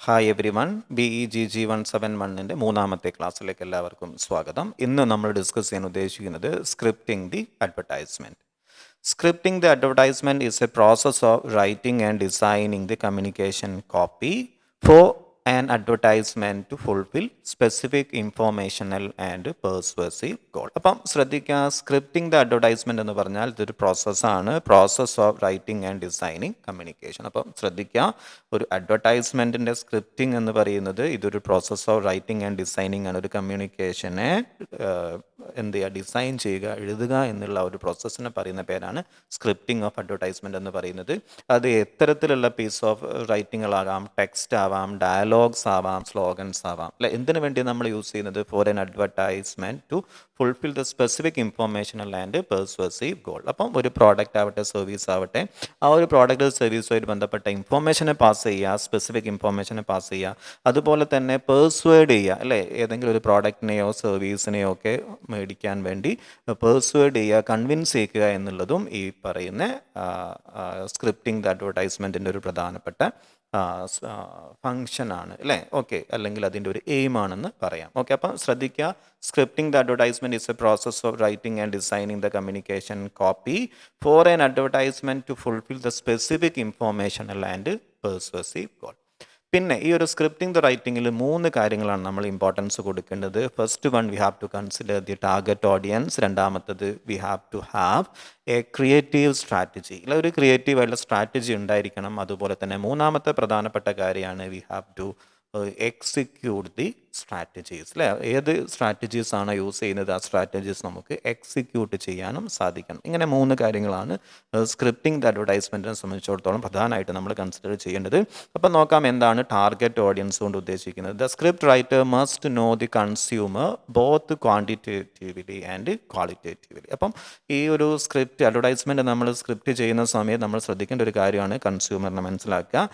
Hi every one, BEGG 171-ൻ്റെ മൂന്നാമത്തെ ക്ലാസ്സിലേക്ക് എല്ലാവർക്കും സ്വാഗതം. ഇന്ന് നമ്മൾ ഡിസ്കസ് ചെയ്യാൻ ഉദ്ദേശിക്കുന്നത് scripting the advertisement. Scripting the advertisement is a process of writing and designing the communication copy for an advertisement to fulfill specific informational and persuasive goal. അപ്പം ശ്രദ്ധിക്കുക, സ്ക്രിപ്റ്റിംഗ് ദ അഡ്വർടൈസ്മെൻറ്റ് എന്ന് പറഞ്ഞാൽ ഇതൊരു പ്രോസസ്സാണ്, process of writing and designing communication. അപ്പം ശ്രദ്ധിക്കുക, ഒരു അഡ്വർടൈസ്മെൻറ്റിൻ്റെ scripting എന്ന് പറയുന്നത് ഇതൊരു process of writing and designing ആണ്. ഒരു കമ്മ്യൂണിക്കേഷനെ എന്ത് ചെയ്യുക, ഡിസൈൻ ചെയ്യുക, എഴുതുക എന്നുള്ള ഒരു പ്രോസസ്സിനെ പറയുന്ന പേരാണ് സ്ക്രിപ്റ്റിംഗ് ഓഫ് അഡ്വർടൈസ്മെൻറ്റ് എന്ന് പറയുന്നത്. അത് എത്തരത്തിലുള്ള പീസ് ഓഫ് റൈറ്റിങ്ങുകളാകാം, ടെക്സ്റ്റ് ആവാം, ഡയലോഗ്സ് ആവാം, സ്ലോഗൻസ് ആവാം, അല്ലെ. എന്തിനു വേണ്ടി നമ്മൾ യൂസ് ചെയ്യുന്നത്? For an advertisement to fulfil the specific informational and persuasive goal. അപ്പം ഒരു പ്രോഡക്റ്റ് ആവട്ടെ, സർവീസ് ആവട്ടെ, ആ ഒരു പ്രോഡക്റ്റ് സർവീസുമായിട്ട് ബന്ധപ്പെട്ട ഇൻഫോർമേഷനെ പാസ് ചെയ്യുക, സ്പെസിഫിക് ഇൻഫോർമേഷനെ പാസ് ചെയ്യുക, അതുപോലെ തന്നെ പെർസ്വേഡ് ചെയ്യുക, അല്ലേ. ഏതെങ്കിലും ഒരു പ്രോഡക്റ്റിനെയോ സർവീസിനെയോ ഒക്കെ മേടിക്കാൻ വേണ്ടി പെർസ്വേഡ് ചെയ്യുക, കൺവിൻസ് ചെയ്യുക എന്നുള്ളതും ഈ പറയുന്ന സ്ക്രിപ്റ്റിംഗ് ദ അഡ്വർടൈസ്മെൻറ്റിൻ്റെ ഒരു പ്രധാനപ്പെട്ട ഫങ്ഷനാണ്, അല്ലേ. ഓക്കെ, അല്ലെങ്കിൽ അതിൻ്റെ ഒരു എയിമാണെന്ന് പറയാം. ഓക്കെ, അപ്പം ശ്രദ്ധിക്കുക, scripting the advertisement is a process of writing and designing the communication copy for an advertisement to fulfil the specific informational and persuasive goal. പിന്നെ ഈ ഒരു സ്ക്രിപ്റ്റിംഗ് ദ റൈറ്റിങ്ങിൽ 3 കാര്യങ്ങളാണ് നമ്മൾ ഇമ്പോർട്ടൻസ് കൊടുക്കേണ്ടത്. First one, we have to consider the target audience. രണ്ടാമത്തത്, we have to have a creative strategy, അല്ല ഒരു ക്രിയേറ്റീവായിട്ടുള്ള strategy ഉണ്ടായിരിക്കണം. അതുപോലെ തന്നെ മൂന്നാമത്തെ പ്രധാനപ്പെട്ട കാര്യമാണ് we have to execute the strategies, അല്ലേ. ഏത് സ്ട്രാറ്റജീസ് ആണോ യൂസ് ചെയ്യുന്നത്, ആ സ്ട്രാറ്റജീസ് നമുക്ക് എക്സിക്യൂട്ട് ചെയ്യാനും സാധിക്കണം. ഇങ്ങനെ 3 കാര്യങ്ങളാണ് സ്ക്രിപ്റ്റിംഗ് ദ അഡ്വർടൈസ്മെൻറ്റിനെ സംബന്ധിച്ചിടത്തോളം പ്രധാനമായിട്ട് നമ്മൾ കൺസിഡർ ചെയ്യേണ്ടത്. അപ്പം നോക്കാം എന്താണ് ടാർഗറ്റ് ഓഡിയൻസ് കൊണ്ട് ഉദ്ദേശിക്കുന്നത്. The script writer must know the consumer both quantitatively and qualitatively. അപ്പം ഈ ഒരു സ്ക്രിപ്റ്റ് അഡ്വർടൈസ്മെൻറ്റ് നമ്മൾ സ്ക്രിപ്റ്റ് ചെയ്യുന്ന സമയത്ത് നമ്മൾ ശ്രദ്ധിക്കേണ്ട ഒരു കാര്യമാണ് കൺസ്യൂമറിനെ മനസ്സിലാക്കുക.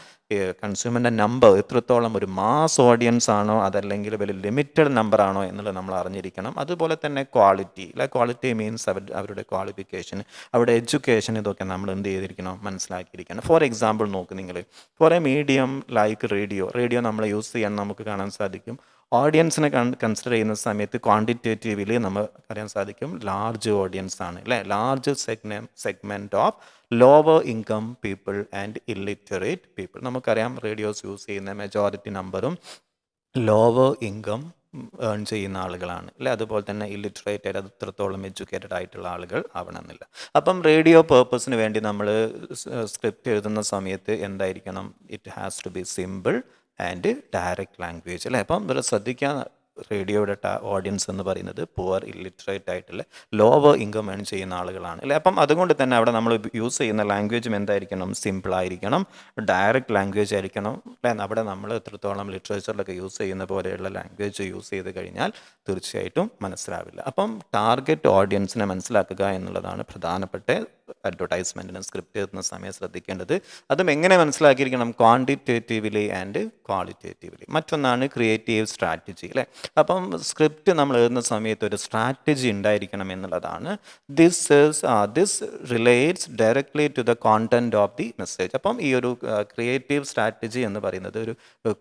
കൺസ്യൂമറിൻ്റെ നമ്പർ എത്രത്തോളം ഒരു മാസ് ഓഡിയൻസ് ആണോ, അതല്ലെങ്കിൽ വലിയ ലിമിറ്റഡ് നമ്പർ ആണോ എന്നുള്ളത് നമ്മൾ അറിഞ്ഞിരിക്കണം. അതുപോലെ തന്നെ ക്വാളിറ്റി, അല്ലെ. ക്വാളിറ്റി മീൻസ് അവരുടെ ക്വാളിഫിക്കേഷൻ, അവരുടെ എഡ്യൂക്കേഷൻ, ഇതൊക്കെ നമ്മൾ എന്ത് ചെയ്തിരിക്കണം, മനസ്സിലാക്കിയിരിക്കണം. ഫോർ എക്സാമ്പിൾ നോക്ക് നിങ്ങൾ, for a medium like radio നമ്മൾ യൂസ് ചെയ്യാൻ നമുക്ക് കാണാൻ സാധിക്കും. ഓഡിയൻസിനെ കൺസിഡർ ചെയ്യുന്ന സമയത്ത് ക്വാണ്ടിറ്റേറ്റീവ്ലി നമുക്ക് അറിയാൻ സാധിക്കും ലാർജ് ഓഡിയൻസ് ആണ്, അല്ലേ. Large segment of lower income people and illiterate people. നമുക്കറിയാം റേഡിയോസ് യൂസ് ചെയ്യുന്ന മെജോറിറ്റി നമ്പറും ലോവർ ഇൻകം ഏൺ ചെയ്യുന്ന ആളുകളാണ്, അല്ലേ. അതുപോലെ തന്നെ ഇല്ലിറ്ററേറ്റ് ആയിട്ട് അത്രത്തോളം എഡ്യൂക്കേറ്റഡ് ആയിട്ടുള്ള ആളുകൾ ആവണമെന്നില്ല. അപ്പം റേഡിയോ പേർപ്പസിന് വേണ്ടി നമ്മൾ സ്ക്രിപ്റ്റ് എഴുതുന്ന സമയത്ത് എന്തായിരിക്കണം? It has to be simple and direct language, അല്ലേ. അപ്പം ഇവിടെ ശ്രദ്ധിക്കാൻ, റേഡിയോയുടെ ഓഡിയൻസ് എന്ന് പറയുന്നത് പുവർ ഇല്ലിറ്ററേറ്റ് ആയിട്ടുള്ള ലോവർ ഇൻകം ഏൺ ചെയ്യുന്ന ആളുകളാണ്, അല്ലേ. അപ്പം അതുകൊണ്ട് തന്നെ അവിടെ നമ്മൾ യൂസ് ചെയ്യുന്ന ലാംഗ്വേജും എന്തായിരിക്കണം? സിമ്പിളായിരിക്കണം, ഡയറക്റ്റ് ലാംഗ്വേജ് ആയിരിക്കണം, അല്ലേ. അവിടെ നമ്മൾ എത്രത്തോളം ലിറ്ററേച്ചറിലൊക്കെ യൂസ് ചെയ്യുന്ന പോലെയുള്ള ലാംഗ്വേജ് യൂസ് ചെയ്ത് കഴിഞ്ഞാൽ തീർച്ചയായിട്ടും മനസ്സിലാവില്ല. അപ്പം ടാർഗറ്റ് ഓഡിയൻസിനെ മനസ്സിലാക്കുക എന്നുള്ളതാണ് പ്രധാനപ്പെട്ട അഡ്വർടൈസ്മെൻറ്റിന് സ്ക്രിപ്റ്റ് എഴുതുന്ന സമയം ശ്രദ്ധിക്കേണ്ടത്. അതും എങ്ങനെ മനസ്സിലാക്കിയിരിക്കണം? Quantitatively and qualitatively. മറ്റൊന്നാണ് ക്രിയേറ്റീവ് സ്ട്രാറ്റജി, അല്ലേ. അപ്പം സ്ക്രിപ്റ്റ് നമ്മൾ എഴുതുന്ന സമയത്ത് ഒരു സ്ട്രാറ്റജി ഉണ്ടായിരിക്കണം എന്നുള്ളതാണ്. This relates directly to the content of the message. അപ്പം ഈ ഒരു ക്രിയേറ്റീവ് സ്ട്രാറ്റജി എന്ന് പറയുന്നത് ഒരു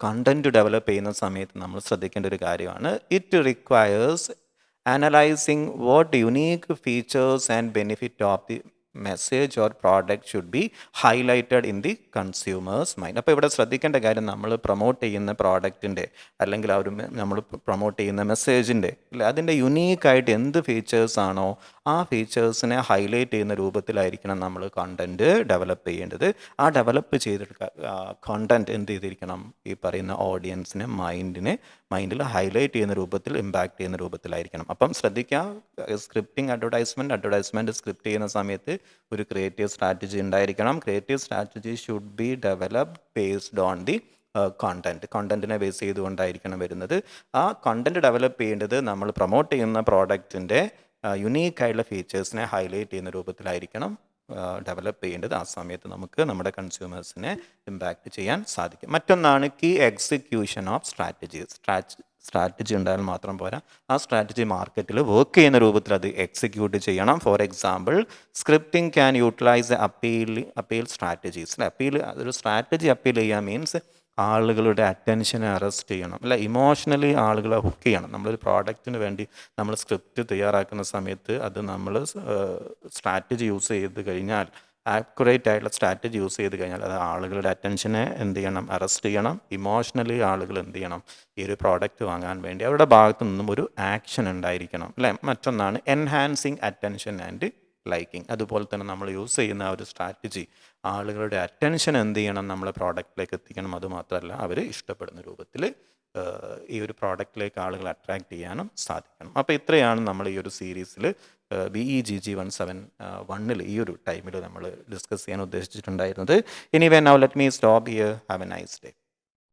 കണ്ടന്റ് ഡെവലപ്പ് ചെയ്യുന്ന സമയത്ത് നമ്മൾ ശ്രദ്ധിക്കേണ്ട ഒരു കാര്യമാണ്. It requires analyzing what unique features and benefit of the message or product should be highlighted in the consumers mind. അപ്പോൾ ഇവിടെ ശ്രദ്ധിക്കേണ്ട കാര്യം, നമ്മൾ പ്രൊമോട്ട് ചെയ്യുന്ന പ്രോഡക്റ്റിൻ്റെ അല്ലെങ്കിൽ ആ ഒരു നമ്മൾ പ്രൊമോട്ട് ചെയ്യുന്ന മെസ്സേജിൻ്റെ, അല്ലെ, അതിൻ്റെ യുണീക്കായിട്ട് എന്ത് ഫീച്ചേഴ്സാണോ ആ ഫീച്ചേഴ്സിനെ ഹൈലൈറ്റ് ചെയ്യുന്ന രൂപത്തിലായിരിക്കണം നമ്മൾ കണ്ടൻറ്റ് ഡെവലപ്പ് ചെയ്യേണ്ടത്. ആ ഡെവലപ്പ് ചെയ്തെടുക്കുക കണ്ടൻറ്റ് എന്ത് ചെയ്തിരിക്കണം? ഈ പറയുന്ന ഓഡിയൻസിനെ മൈൻഡിൽ ഹൈലൈറ്റ് ചെയ്യുന്ന രൂപത്തിൽ, ഇമ്പാക്റ്റ് ചെയ്യുന്ന രൂപത്തിലായിരിക്കണം. അപ്പം ശ്രദ്ധിക്കുക, സ്ക്രിപ്റ്റിംഗ് അഡ്വർടൈസ്മെൻറ്റ് സ്ക്രിപ്റ്റ് ചെയ്യുന്ന സമയത്ത് ഒരു ക്രിയേറ്റീവ് സ്ട്രാറ്റജി ഉണ്ടായിരിക്കണം. Creative strategy should be developed based on the കണ്ടൻറ്റിനെ ബേസ് ചെയ്തുകൊണ്ടായിരിക്കണം വരുന്നത്. ആ കണ്ടൻറ്റ് ഡെവലപ്പ് ചെയ്യേണ്ടത് നമ്മൾ പ്രൊമോട്ട് ചെയ്യുന്ന പ്രോഡക്റ്റിൻ്റെ യുണീക്കായിട്ടുള്ള ഫീച്ചേഴ്സിനെ ഹൈലൈറ്റ് ചെയ്യുന്ന രൂപത്തിലായിരിക്കണം ഡെവലപ്പ് ചെയ്യേണ്ടത്. ആ സമയത്ത് നമുക്ക് നമ്മുടെ കൺസ്യൂമേഴ്സിനെ ഇമ്പാക്റ്റ് ചെയ്യാൻ സാധിക്കും. മറ്റൊന്നാണ് key execution of strategies. Strategy ഉണ്ടായാൽ മാത്രം പോരാ, ആ സ്ട്രാറ്റജി മാർക്കറ്റിൽ വർക്ക് ചെയ്യുന്ന രൂപത്തിൽ അത് എക്സിക്യൂട്ട് ചെയ്യണം. For example, scripting can utilise appeal strategies, അല്ലേ. ഒരു സ്ട്രാറ്റജി അപ്പീൽ ചെയ്യുക മീൻസ് ആളുകളുടെ അറ്റൻഷനെ അറസ്റ്റ് ചെയ്യണം, അല്ല ഇമോഷണലി ആളുകളെ ഹുക്ക് ചെയ്യണം. നമ്മളൊരു പ്രോഡക്റ്റിന് വേണ്ടി നമ്മൾ സ്ക്രിപ്റ്റ് തയ്യാറാക്കുന്ന സമയത്ത് അത് നമ്മൾ സ്ട്രാറ്റജി യൂസ് ചെയ്ത് കഴിഞ്ഞാൽ, ആക്യുറേറ്റ് ആയിട്ടുള്ള സ്ട്രാറ്റജി യൂസ് ചെയ്ത് കഴിഞ്ഞാൽ അത് ആളുകളുടെ അറ്റൻഷനെ എന്ത് ചെയ്യണം, അറസ്റ്റ് ചെയ്യണം. ഇമോഷണലി ആളുകൾ എന്ത് ചെയ്യണം, ഈ ഒരു പ്രോഡക്റ്റ് വാങ്ങാൻ വേണ്ടി അവരുടെ ഭാഗത്തു നിന്നും ഒരു ആക്ഷൻ ഉണ്ടായിരിക്കണം, അല്ലേ? മറ്റൊന്നാണ് എൻഹാൻസിങ് അറ്റൻഷൻ ആൻഡ് ലൈക്കിങ്. അതുപോലെ തന്നെ നമ്മൾ യൂസ് ചെയ്യുന്ന ആ ഒരു സ്ട്രാറ്റജി ആളുകളുടെ അറ്റൻഷൻ എന്ത് ചെയ്യണം, നമ്മളെ പ്രോഡക്റ്റിലേക്ക് എത്തിക്കണം. അതുമാത്രമല്ല അവർ ഇഷ്ടപ്പെടുന്ന രൂപത്തിൽ ഈ ഒരു പ്രോഡക്റ്റിലേക്ക് ആളുകൾ അട്രാക്ട് ചെയ്യാനും സാധിക്കണം. അപ്പോൾ ഇത്രയാണ് നമ്മൾ ഈ ഒരു സീരീസിൽ BEGG171 ഈ ഒരു ടൈമിൽ നമ്മൾ ഡിസ്കസ് ചെയ്യാൻ ഉദ്ദേശിച്ചിട്ടുണ്ടായിരുന്നത്. Anyway now let me stop here. Have a nice day.